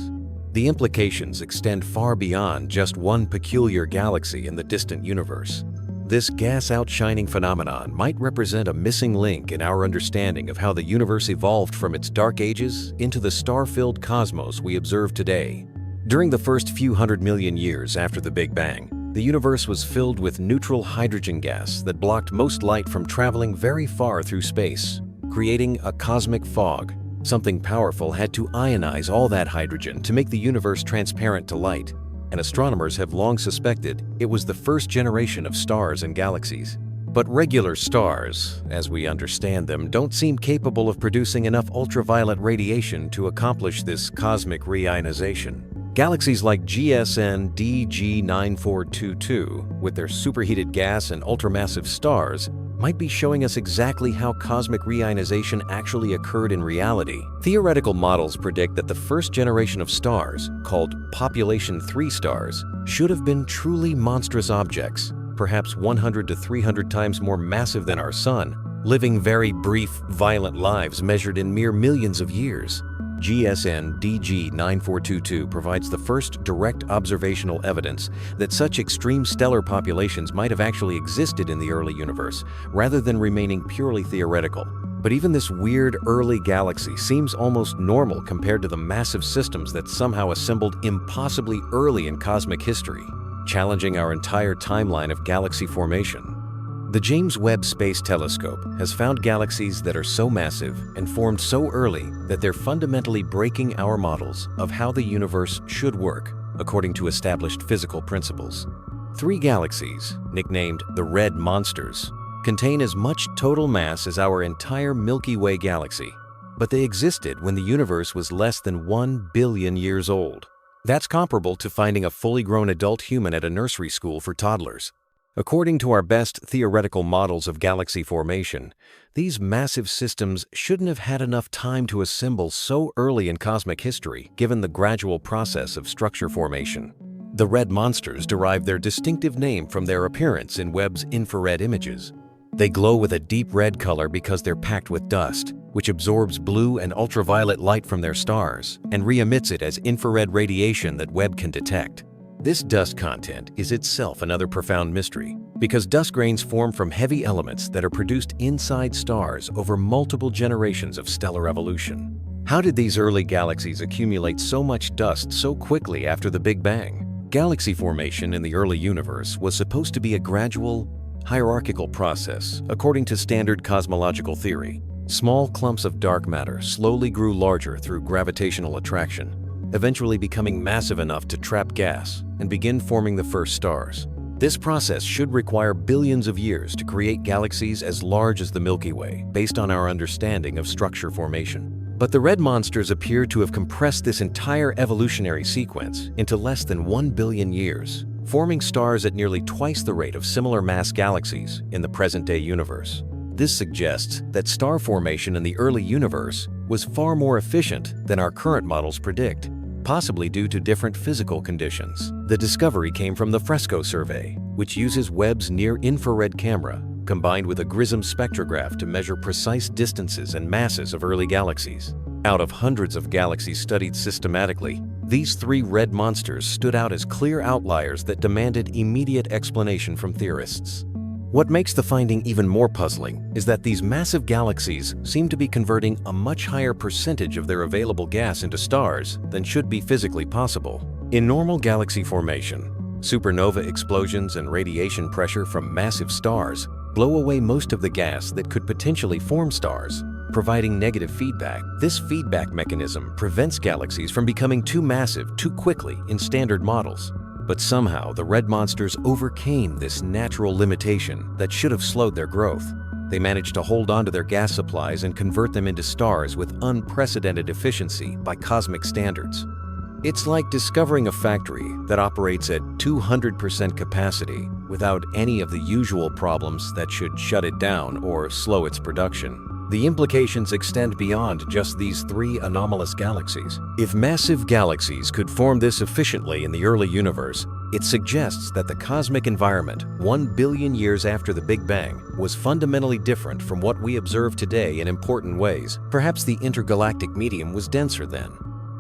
The implications extend far beyond just one peculiar galaxy in the distant universe. This gas outshining phenomenon might represent a missing link in our understanding of how the universe evolved from its dark ages into the star-filled cosmos we observe today. During the first few 100 million years after the Big Bang, the universe was filled with neutral hydrogen gas that blocked most light from traveling very far through space, creating a cosmic fog. Something powerful had to ionize all that hydrogen to make the universe transparent to light, and astronomers have long suspected it was the first generation of stars and galaxies. But regular stars, as we understand them, don't seem capable of producing enough ultraviolet radiation to accomplish this cosmic reionization. Galaxies like GSN DG9422, with their superheated gas and ultramassive stars, might be showing us exactly how cosmic reionization actually occurred in reality. Theoretical models predict that the first generation of stars, called population 3 stars, should have been truly monstrous objects, perhaps 100 to 300 times more massive than our Sun, living very brief, violent lives measured in mere millions of years. GSN DG9422 provides the first direct observational evidence that such extreme stellar populations might have actually existed in the early universe, rather than remaining purely theoretical. But even this weird early galaxy seems almost normal compared to the massive systems that somehow assembled impossibly early in cosmic history, challenging our entire timeline of galaxy formation. The James Webb Space Telescope has found galaxies that are so massive and formed so early that they're fundamentally breaking our models of how the universe should work according to established physical principles. 3 galaxies, nicknamed the Red Monsters, contain as much total mass as our entire Milky Way galaxy, but they existed when the universe was less than 1 billion years old. That's comparable to finding a fully grown adult human at a nursery school for toddlers. According to our best theoretical models of galaxy formation, these massive systems shouldn't have had enough time to assemble so early in cosmic history, given the gradual process of structure formation. The red monsters derive their distinctive name from their appearance in Webb's infrared images. They glow with a deep red color because they're packed with dust, which absorbs blue and ultraviolet light from their stars and re-emits it as infrared radiation that Webb can detect. This dust content is itself another profound mystery, because dust grains form from heavy elements that are produced inside stars over multiple generations of stellar evolution. How did these early galaxies accumulate so much dust so quickly after the Big Bang? Galaxy formation in the early universe was supposed to be a gradual, hierarchical process, according to standard cosmological theory. Small clumps of dark matter slowly grew larger through gravitational attraction, eventually becoming massive enough to trap gas and begin forming the first stars. This process should require billions of years to create galaxies as large as the Milky Way, based on our understanding of structure formation. But the red monsters appear to have compressed this entire evolutionary sequence into less than 1 billion years, forming stars at nearly twice the rate of similar mass galaxies in the present-day universe. This suggests that star formation in the early universe was far more efficient than our current models predict, possibly due to different physical conditions. The discovery came from the FRESCO survey, which uses Webb's near-infrared camera combined with a GRISM spectrograph to measure precise distances and masses of early galaxies. Out of hundreds of galaxies studied systematically, these 3 red monsters stood out as clear outliers that demanded immediate explanation from theorists. What makes the finding even more puzzling is that these massive galaxies seem to be converting a much higher percentage of their available gas into stars than should be physically possible. In normal galaxy formation, supernova explosions and radiation pressure from massive stars blow away most of the gas that could potentially form stars, providing negative feedback. This feedback mechanism prevents galaxies from becoming too massive too quickly in standard models. But somehow the red monsters overcame this natural limitation that should have slowed their growth. They managed to hold on to their gas supplies and convert them into stars with unprecedented efficiency by cosmic standards. It's like discovering a factory that operates at 200% capacity without any of the usual problems that should shut it down or slow its production. The implications extend beyond just these 3 anomalous galaxies. If massive galaxies could form this efficiently in the early universe, it suggests that the cosmic environment 1 billion years after the Big Bang was fundamentally different from what we observe today in important ways. Perhaps the intergalactic medium was denser then,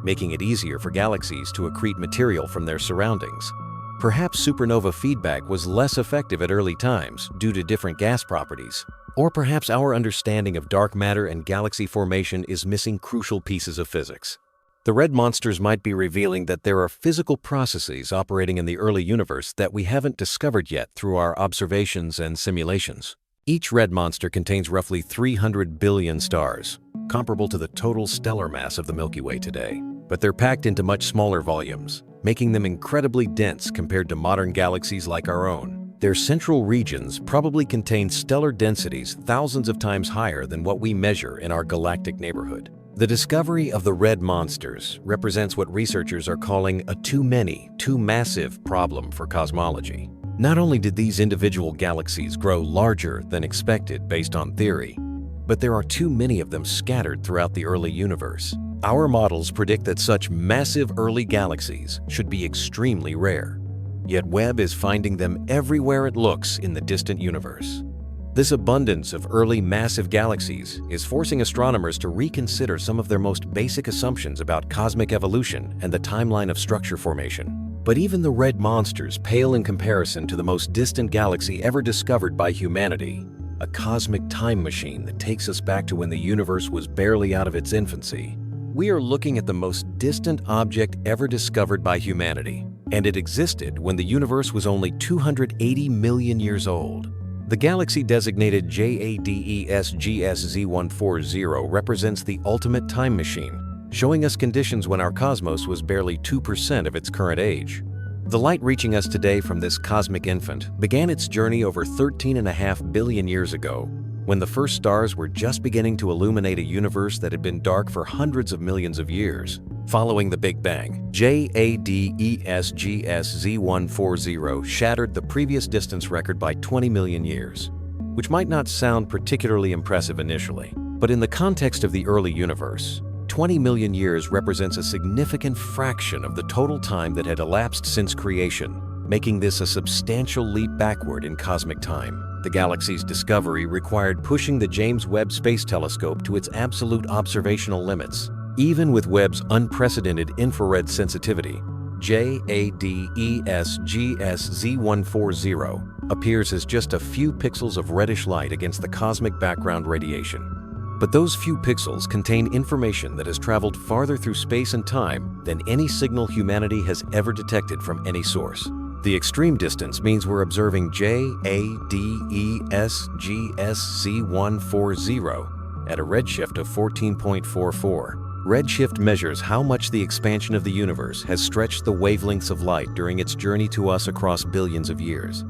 making it easier for galaxies to accrete material from their surroundings. Perhaps supernova feedback was less effective at early times due to different gas properties. Or perhaps our understanding of dark matter and galaxy formation is missing crucial pieces of physics. The red monsters might be revealing that there are physical processes operating in the early universe that we haven't discovered yet through our observations and simulations. Each red monster contains roughly 300 billion stars, comparable to the total stellar mass of the Milky Way today. But they're packed into much smaller volumes, making them incredibly dense compared to modern galaxies like our own. Their central regions probably contain stellar densities thousands of times higher than what we measure in our galactic neighborhood. The discovery of the red monsters represents what researchers are calling a too many, too massive problem for cosmology. Not only did these individual galaxies grow larger than expected based on theory, but there are too many of them scattered throughout the early universe. Our models predict that such massive early galaxies should be extremely rare. Yet Webb is finding them everywhere it looks in the distant universe. This abundance of early massive galaxies is forcing astronomers to reconsider some of their most basic assumptions about cosmic evolution and the timeline of structure formation. But even the red monsters pale in comparison to the most distant galaxy ever discovered by humanity, a cosmic time machine that takes us back to when the universe was barely out of its infancy. We are looking at the most distant object ever discovered by humanity, and it existed when the universe was only 280 million years old. The galaxy designated JADESGSZ140 represents the ultimate time machine, showing us conditions when our cosmos was barely 2% of its current age. The light reaching us today from this cosmic infant began its journey over 13.5 billion years ago, when the first stars were just beginning to illuminate a universe that had been dark for hundreds of millions of years. Following the Big Bang, JADESGSZ140 shattered the previous distance record by 20 million years, which might not sound particularly impressive initially, but in the context of the early universe, 20 million years represents a significant fraction of the total time that had elapsed since creation, making this a substantial leap backward in cosmic time. The galaxy's discovery required pushing the James Webb Space Telescope to its absolute observational limits. Even with Webb's unprecedented infrared sensitivity, JADESGSZ140 appears as just a few pixels of reddish light against the cosmic background radiation. But those few pixels contain information that has traveled farther through space and time than any signal humanity has ever detected from any source. The extreme distance means we're observing JADESGSZ140 at a redshift of 14.44. Redshift measures how much the expansion of the universe has stretched the wavelengths of light during its journey to us across billions of years.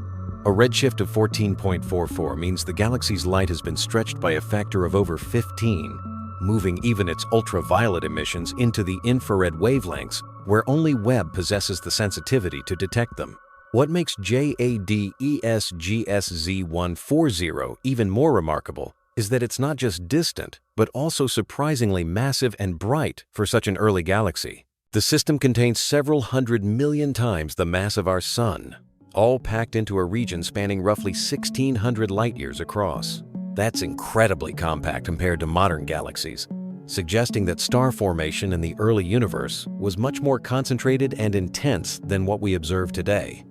A redshift of 14.44 means the galaxy's light has been stretched by a factor of over 15, moving even its ultraviolet emissions into the infrared wavelengths, where only Webb possesses the sensitivity to detect them. What makes JADESGSZ140 even more remarkable is that it's not just distant, but also surprisingly massive and bright for such an early galaxy. The system contains several hundred million times the mass of our Sun, all packed into a region spanning roughly 1,600 light-years across. That's incredibly compact compared to modern galaxies, suggesting that star formation in the early universe was much more concentrated and intense than what we observe today.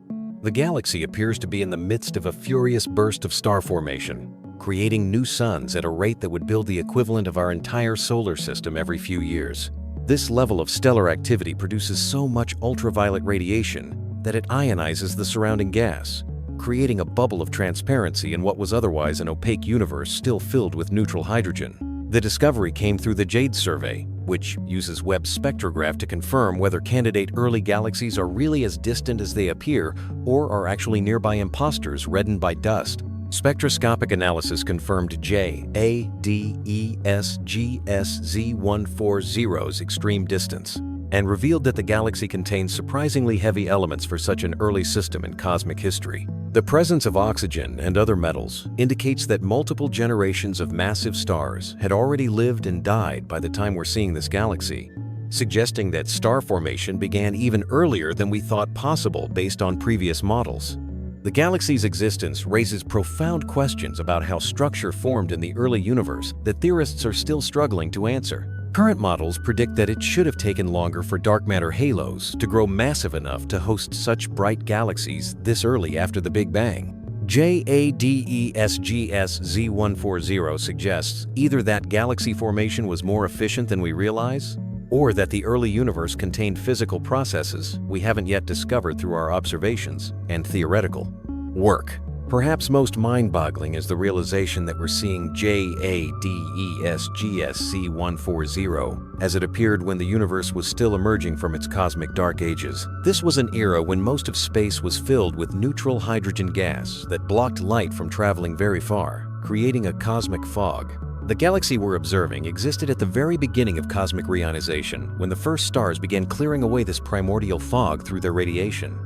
The galaxy appears to be in the midst of a furious burst of star formation, creating new suns at a rate that would build the equivalent of our entire solar system every few years. This level of stellar activity produces so much ultraviolet radiation that it ionizes the surrounding gas, creating a bubble of transparency in what was otherwise an opaque universe still filled with neutral hydrogen. The discovery came through the JADE survey, which uses Webb's spectrograph to confirm whether candidate early galaxies are really as distant as they appear or are actually nearby imposters reddened by dust. Spectroscopic analysis confirmed JADESGSZ140's extreme distance and revealed that the galaxy contains surprisingly heavy elements for such an early system in cosmic history. The presence of oxygen and other metals indicates that multiple generations of massive stars had already lived and died by the time we're seeing this galaxy, suggesting that star formation began even earlier than we thought possible based on previous models. The galaxy's existence raises profound questions about how structure formed in the early universe that theorists are still struggling to answer. Current models predict that it should have taken longer for dark matter halos to grow massive enough to host such bright galaxies this early after the Big Bang. JADESGSZ140 suggests either that galaxy formation was more efficient than we realize, or that the early universe contained physical processes we haven't yet discovered through our observations and theoretical work. Perhaps most mind-boggling is the realization that we're seeing JADESGSZ140 as it appeared when the universe was still emerging from its cosmic dark ages. This was an era when most of space was filled with neutral hydrogen gas that blocked light from traveling very far, creating a cosmic fog. The galaxy we're observing existed at the very beginning of cosmic reionization, when the first stars began clearing away this primordial fog through their radiation.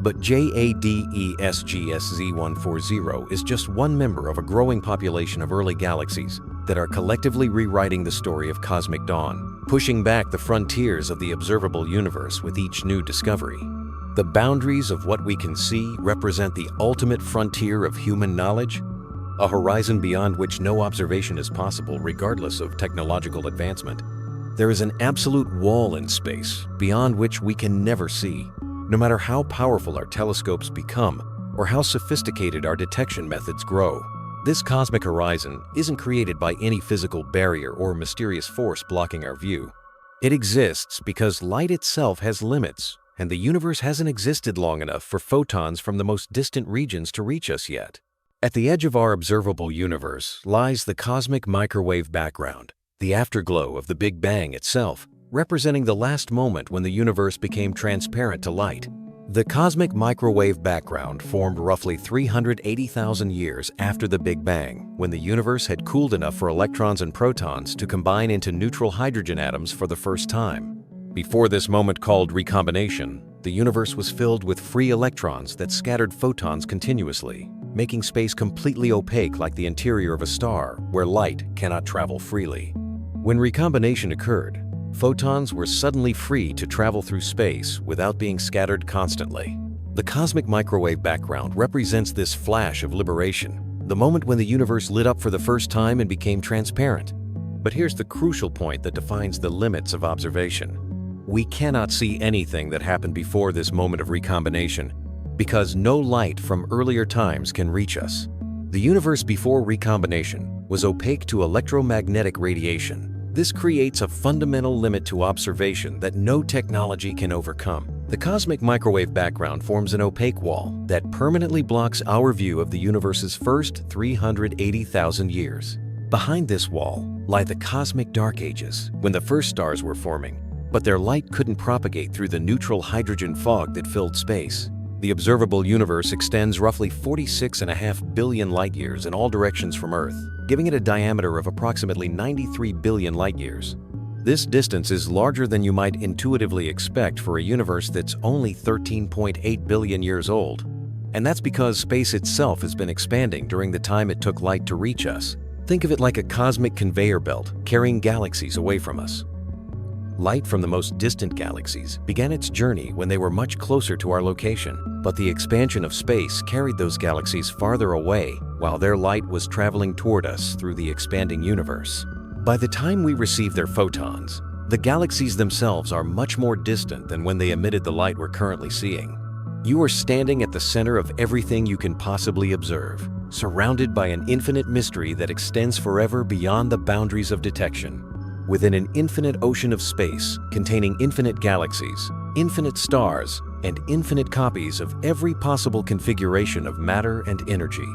But JADESGSZ140 is just one member of a growing population of early galaxies that are collectively rewriting the story of cosmic dawn, pushing back the frontiers of the observable universe with each new discovery. The boundaries of what we can see represent the ultimate frontier of human knowledge, a horizon beyond which no observation is possible regardless of technological advancement. There is an absolute wall in space beyond which we can never see, no matter how powerful our telescopes become or how sophisticated our detection methods grow. This cosmic horizon isn't created by any physical barrier or mysterious force blocking our view. It exists because light itself has limits, and the universe hasn't existed long enough for photons from the most distant regions to reach us yet. At the edge of our observable universe lies the cosmic microwave background, the afterglow of the Big Bang itself, representing the last moment when the universe became transparent to light. The cosmic microwave background formed roughly 380,000 years after the Big Bang, when the universe had cooled enough for electrons and protons to combine into neutral hydrogen atoms for the first time. Before this moment called recombination, the universe was filled with free electrons that scattered photons continuously, making space completely opaque like the interior of a star where light cannot travel freely. When recombination occurred, photons were suddenly free to travel through space without being scattered constantly. The cosmic microwave background represents this flash of liberation, the moment when the universe lit up for the first time and became transparent. But here's the crucial point that defines the limits of observation. We cannot see anything that happened before this moment of recombination because no light from earlier times can reach us. The universe before recombination was opaque to electromagnetic radiation. This creates a fundamental limit to observation that no technology can overcome. The cosmic microwave background forms an opaque wall that permanently blocks our view of the universe's first 380,000 years. Behind this wall lie the cosmic dark ages, when the first stars were forming, but their light couldn't propagate through the neutral hydrogen fog that filled space. The observable universe extends roughly 46.5 billion light-years in all directions from Earth, giving it a diameter of approximately 93 billion light-years. This distance is larger than you might intuitively expect for a universe that's only 13.8 billion years old. And that's because space itself has been expanding during the time it took light to reach us. Think of it like a cosmic conveyor belt carrying galaxies away from us. Light from the most distant galaxies began its journey when they were much closer to our location, but the expansion of space carried those galaxies farther away while their light was traveling toward us through the expanding universe. By the time we receive their photons, the galaxies themselves are much more distant than when they emitted the light we're currently seeing. You are standing at the center of everything you can possibly observe, surrounded by an infinite mystery that extends forever beyond the boundaries of detection. Within an infinite ocean of space containing infinite galaxies, infinite stars, and infinite copies of every possible configuration of matter and energy.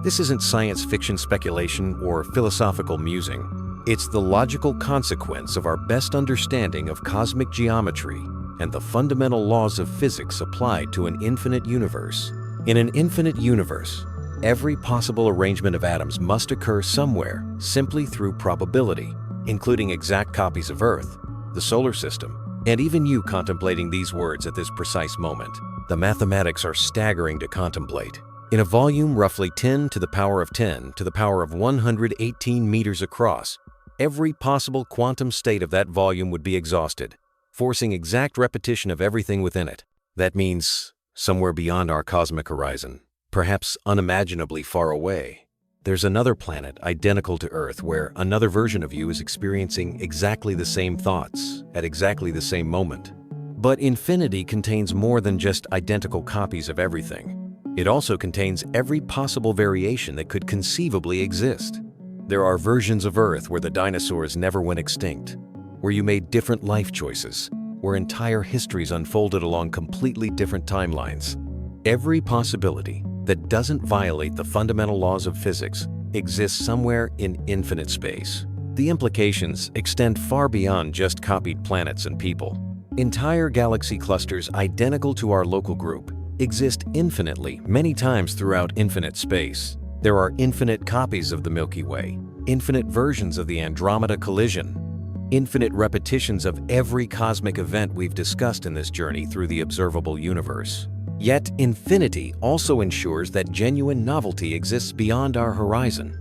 This isn't science fiction speculation or philosophical musing. It's the logical consequence of our best understanding of cosmic geometry and the fundamental laws of physics applied to an infinite universe. In an infinite universe, every possible arrangement of atoms must occur somewhere simply through probability, including exact copies of Earth, the solar system, and even you contemplating these words at this precise moment. The mathematics are staggering to contemplate. In a volume roughly 10 to the power of 10 to the power of 118 meters across, every possible quantum state of that volume would be exhausted, forcing exact repetition of everything within it. That means somewhere beyond our cosmic horizon, perhaps unimaginably far away, there's another planet identical to Earth where another version of you is experiencing exactly the same thoughts at exactly the same moment. But infinity contains more than just identical copies of everything. It also contains every possible variation that could conceivably exist. There are versions of Earth where the dinosaurs never went extinct, where you made different life choices, where entire histories unfolded along completely different timelines. Every possibility that doesn't violate the fundamental laws of physics exists somewhere in infinite space. The implications extend far beyond just copied planets and people. Entire galaxy clusters identical to our local group exist infinitely many times throughout infinite space. There are infinite copies of the Milky Way, infinite versions of the Andromeda collision, infinite repetitions of every cosmic event we've discussed in this journey through the observable universe. Yet, infinity also ensures that genuine novelty exists beyond our horizon.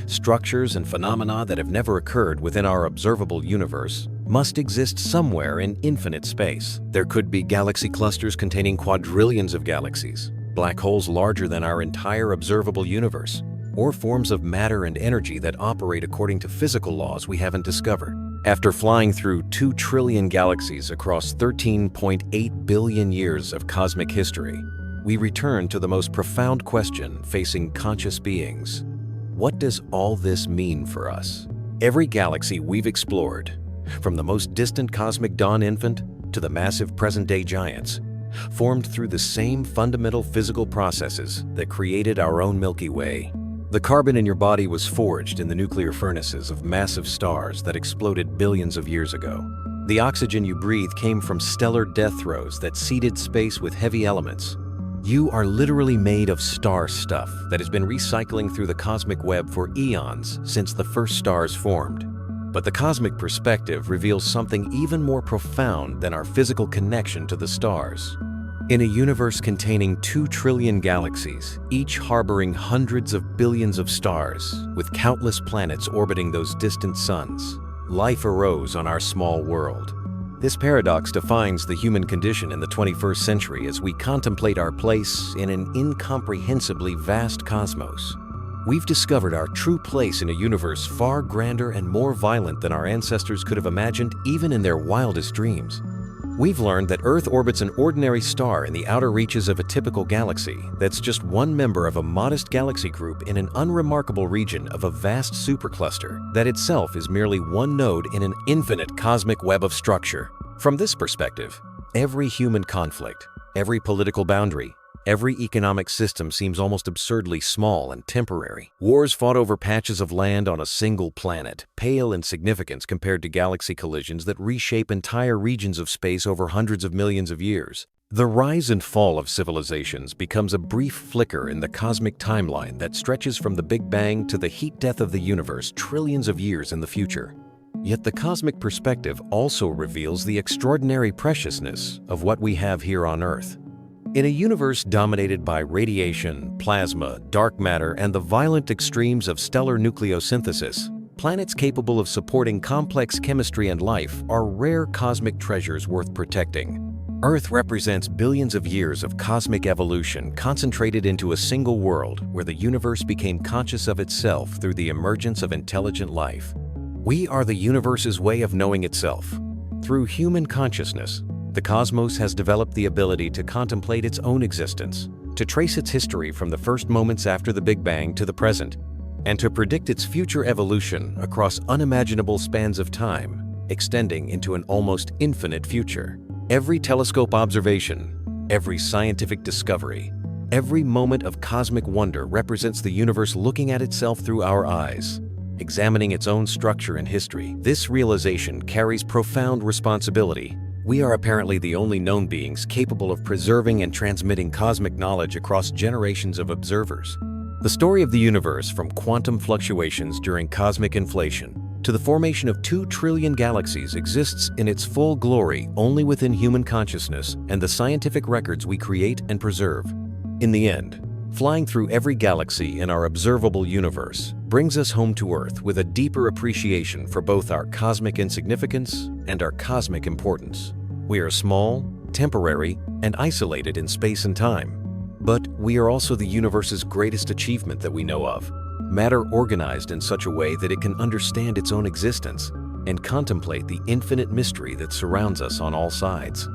Structures and phenomena that have never occurred within our observable universe must exist somewhere in infinite space. There could be galaxy clusters containing quadrillions of galaxies, black holes larger than our entire observable universe, or forms of matter and energy that operate according to physical laws we haven't discovered. After flying through 2 trillion galaxies across 13.8 billion years of cosmic history, we return to the most profound question facing conscious beings. What does all this mean for us? Every galaxy we've explored, from the most distant cosmic dawn infant to the massive present-day giants, formed through the same fundamental physical processes that created our own Milky Way. The carbon in your body was forged in the nuclear furnaces of massive stars that exploded billions of years ago. The oxygen you breathe came from stellar death throes that seeded space with heavy elements. You are literally made of star stuff that has been recycling through the cosmic web for eons since the first stars formed. But the cosmic perspective reveals something even more profound than our physical connection to the stars. In a universe containing 2 trillion galaxies, each harboring hundreds of billions of stars, with countless planets orbiting those distant suns, life arose on our small world. This paradox defines the human condition in the 21st century as we contemplate our place in an incomprehensibly vast cosmos. We've discovered our true place in a universe far grander and more violent than our ancestors could have imagined even in their wildest dreams. We've learned that Earth orbits an ordinary star in the outer reaches of a typical galaxy that's just one member of a modest galaxy group in an unremarkable region of a vast supercluster that itself is merely one node in an infinite cosmic web of structure. From this perspective, every human conflict, every political boundary, every economic system seems almost absurdly small and temporary. Wars fought over patches of land on a single planet, pale in significance compared to galaxy collisions that reshape entire regions of space over hundreds of millions of years. The rise and fall of civilizations becomes a brief flicker in the cosmic timeline that stretches from the Big Bang to the heat death of the universe trillions of years in the future. Yet the cosmic perspective also reveals the extraordinary preciousness of what we have here on Earth. In a universe dominated by radiation, plasma, dark matter, and the violent extremes of stellar nucleosynthesis, planets capable of supporting complex chemistry and life are rare cosmic treasures worth protecting. Earth represents billions of years of cosmic evolution concentrated into a single world where the universe became conscious of itself through the emergence of intelligent life. We are the universe's way of knowing itself. Through human consciousness, the cosmos has developed the ability to contemplate its own existence, to trace its history from the first moments after the Big Bang to the present, and to predict its future evolution across unimaginable spans of time, extending into an almost infinite future. Every telescope observation, every scientific discovery, every moment of cosmic wonder represents the universe looking at itself through our eyes, examining its own structure and history. This realization carries profound responsibility. We are apparently the only known beings capable of preserving and transmitting cosmic knowledge across generations of observers. The story of the universe, from quantum fluctuations during cosmic inflation to the formation of 2 trillion galaxies, exists in its full glory only within human consciousness and the scientific records we create and preserve. In the end, flying through every galaxy in our observable universe brings us home to Earth with a deeper appreciation for both our cosmic insignificance and our cosmic importance. We are small, temporary, and isolated in space and time. But we are also the universe's greatest achievement that we know of. Matter organized in such a way that it can understand its own existence and contemplate the infinite mystery that surrounds us on all sides.